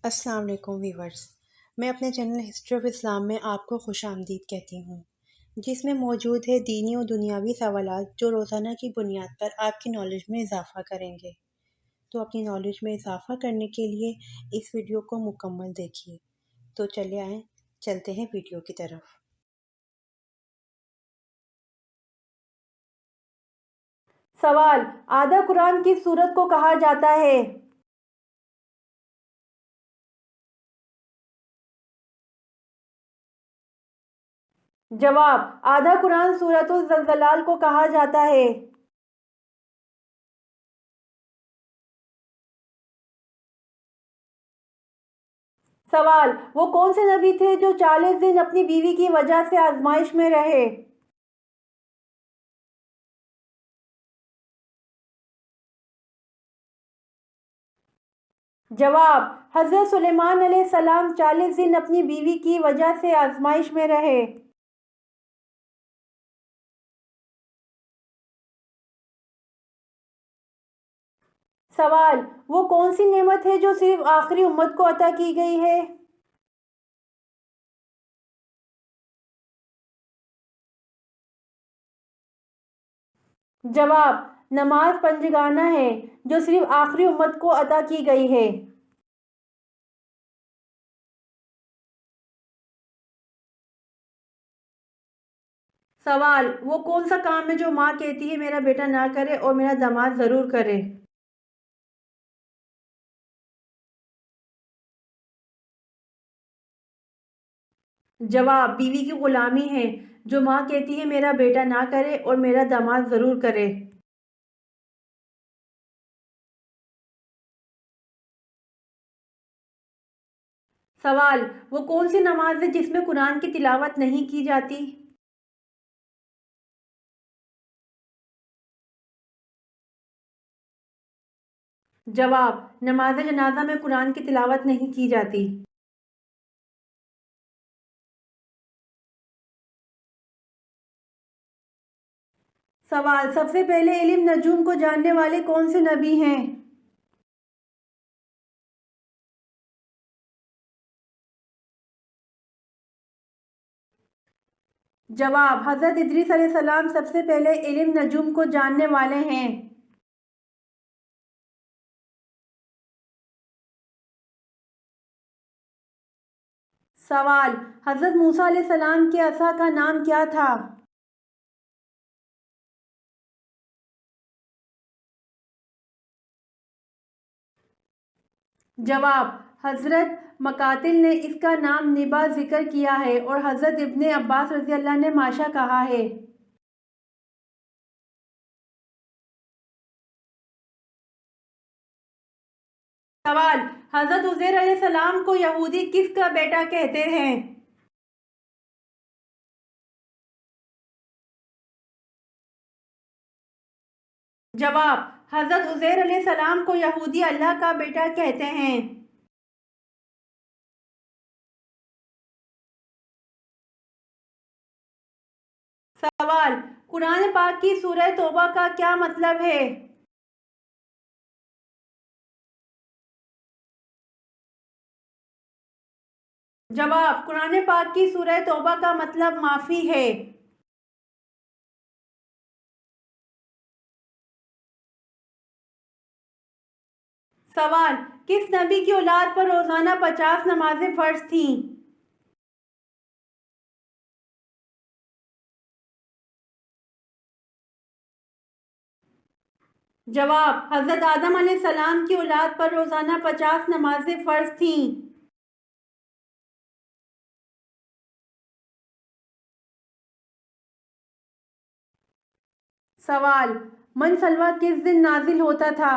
السلام علیکم ویورز، میں اپنے چینل ہسٹری آف اسلام میں آپ کو خوش آمدید کہتی ہوں، جس میں موجود ہے دینی و دنیاوی سوالات جو روزانہ کی بنیاد پر آپ کی نالج میں اضافہ کریں گے۔ تو اپنی نالج میں اضافہ کرنے کے لیے اس ویڈیو کو مکمل دیکھیے۔ تو چلے آئیں، چلتے ہیں ویڈیو کی طرف۔ سوال: آدھا قرآن کس سورت کو کہا جاتا ہے؟ جواب: آدھا قرآن سورۃ الزلزال کو کہا جاتا ہے۔ سوال: وہ کون سے نبی تھے جو 40 دن اپنی بیوی کی وجہ سے آزمائش میں رہے؟ جواب: حضرت سلیمان علیہ السلام 40 دن اپنی بیوی کی وجہ سے آزمائش میں رہے۔ سوال: وہ کون سی نعمت ہے جو صرف آخری امت کو عطا کی گئی ہے؟ جواب: نماز پنجگانہ ہے جو صرف آخری امت کو عطا کی گئی ہے۔ سوال: وہ کون سا کام ہے جو ماں کہتی ہے میرا بیٹا نہ کرے اور میرا داماد ضرور کرے؟ جواب: بیوی کی غلامی ہے جو ماں کہتی ہے میرا بیٹا نہ کرے اور میرا داماد ضرور کرے۔ سوال: وہ کون سی نماز ہے جس میں قرآن کی تلاوت نہیں کی جاتی؟ جواب: نماز جنازہ میں قرآن کی تلاوت نہیں کی جاتی۔ سوال: سب سے پہلے علم نجوم کو جاننے والے کون سے نبی ہیں؟ جواب: حضرت ادریس علیہ السلام سب سے پہلے علم نجوم کو جاننے والے ہیں۔ سوال: حضرت موسیٰ علیہ السلام کے عصا کا نام کیا تھا؟ جواب: حضرت مقاتل نے اس کا نام نبا ذکر کیا ہے اور حضرت ابن عباس رضی اللہ نے ماشا کہا ہے۔ سوال: حضرت عزیر علیہ السلام کو یہودی کس کا بیٹا کہتے ہیں؟ جواب: حضرت عزیر علیہ السلام کو یہودی اللہ کا بیٹا کہتے ہیں۔ سوال: قرآن پاک کی سورہ توبہ کا کیا مطلب ہے؟ جواب: قرآن پاک کی سورہ توبہ کا مطلب معافی ہے۔ سوال: کس نبی کی اولاد پر روزانہ 50 نمازیں فرض تھیں؟ جواب: حضرت آدم علیہ السلام کی اولاد پر روزانہ 50 نمازیں فرض تھیں۔ سوال: من سلوہ کس دن نازل ہوتا تھا؟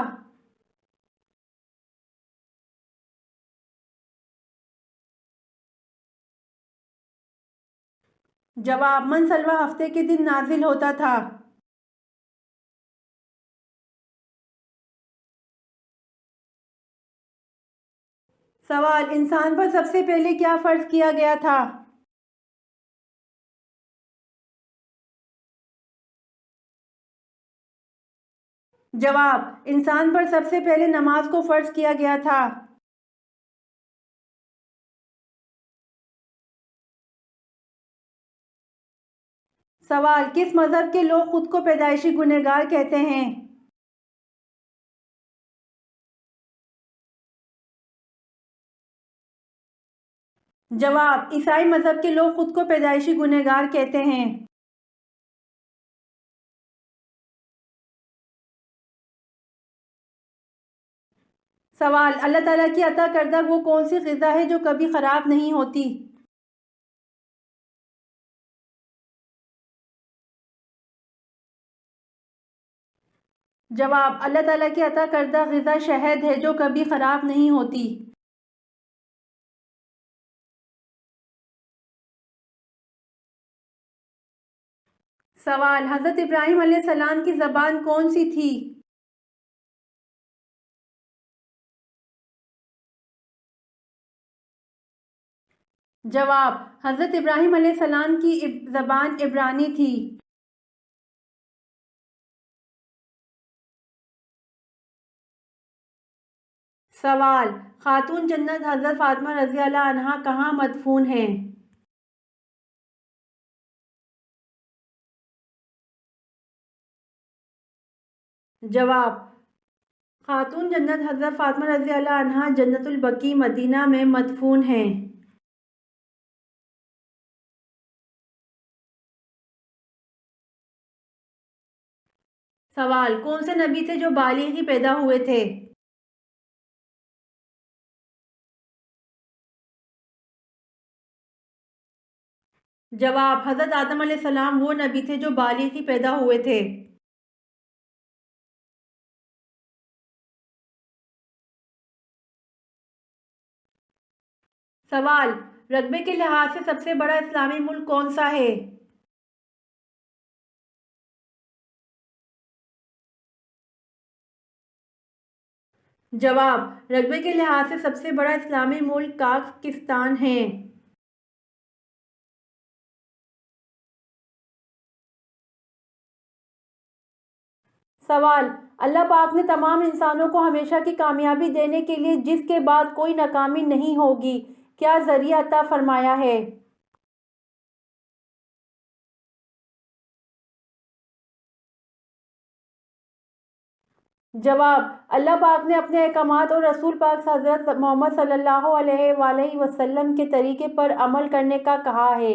جواب: من سلوہ ہفتے کے دن نازل ہوتا تھا۔ سوال: انسان پر سب سے پہلے کیا فرض کیا گیا تھا؟ جواب: انسان پر سب سے پہلے نماز کو فرض کیا گیا تھا۔ سوال: کس مذہب کے لوگ خود کو پیدائشی گنہگار کہتے ہیں؟ جواب: عیسائی مذہب کے لوگ خود کو پیدائشی گنہگار کہتے ہیں۔ سوال: اللہ تعالیٰ کی عطا کردہ وہ کون سی غذا ہے جو کبھی خراب نہیں ہوتی؟ جواب: اللہ تعالیٰ کی عطا کردہ غذا شہد ہے جو کبھی خراب نہیں ہوتی۔ سوال: حضرت ابراہیم علیہ السلام کی زبان کون سی تھی؟ جواب: حضرت ابراہیم علیہ السلام کی زبان عبرانی تھی۔ سوال: خاتون جنت حضرت فاطمہ رضی اللہ عنہا کہاں مدفون ہیں؟ جواب: خاتون جنت حضرت فاطمہ رضی اللہ عنہا جنت البقیع مدینہ میں مدفون ہیں۔ سوال: کون سے نبی تھے جو بالغ ہی پیدا ہوئے تھے؟ جواب: حضرت آدم علیہ السلام وہ نبی تھے جو بالغ ہی پیدا ہوئے تھے۔ سوال: رقبے کے لحاظ سے سب سے بڑا اسلامی ملک کون سا ہے؟ جواب: رقبے کے لحاظ سے سب سے بڑا اسلامی ملک کازاخستان ہے۔ سوال: اللہ پاک نے تمام انسانوں کو ہمیشہ کی کامیابی دینے کے لیے جس کے بعد کوئی ناکامی نہیں ہوگی کیا ذریعہ عطا فرمایا ہے؟ جواب: اللہ پاک نے اپنے احکامات اور رسول پاک حضرت محمد صلی اللہ علیہ وآلہ وسلم کے طریقے پر عمل کرنے کا کہا ہے۔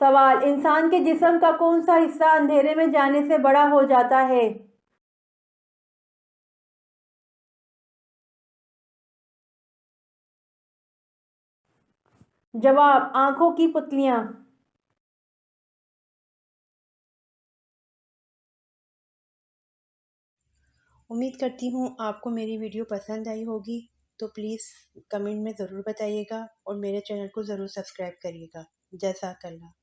سوال: انسان کے جسم کا کون سا حصہ اندھیرے میں جانے سے بڑا ہو جاتا ہے؟ جواب: آنکھوں کی پتلیاں۔ امید کرتی ہوں آپ کو میری ویڈیو پسند آئی ہوگی، تو پلیز کمنٹ میں ضرور بتائیے گا اور میرے چینل کو ضرور سبسکرائب کریے گا۔ جزاک اللہ۔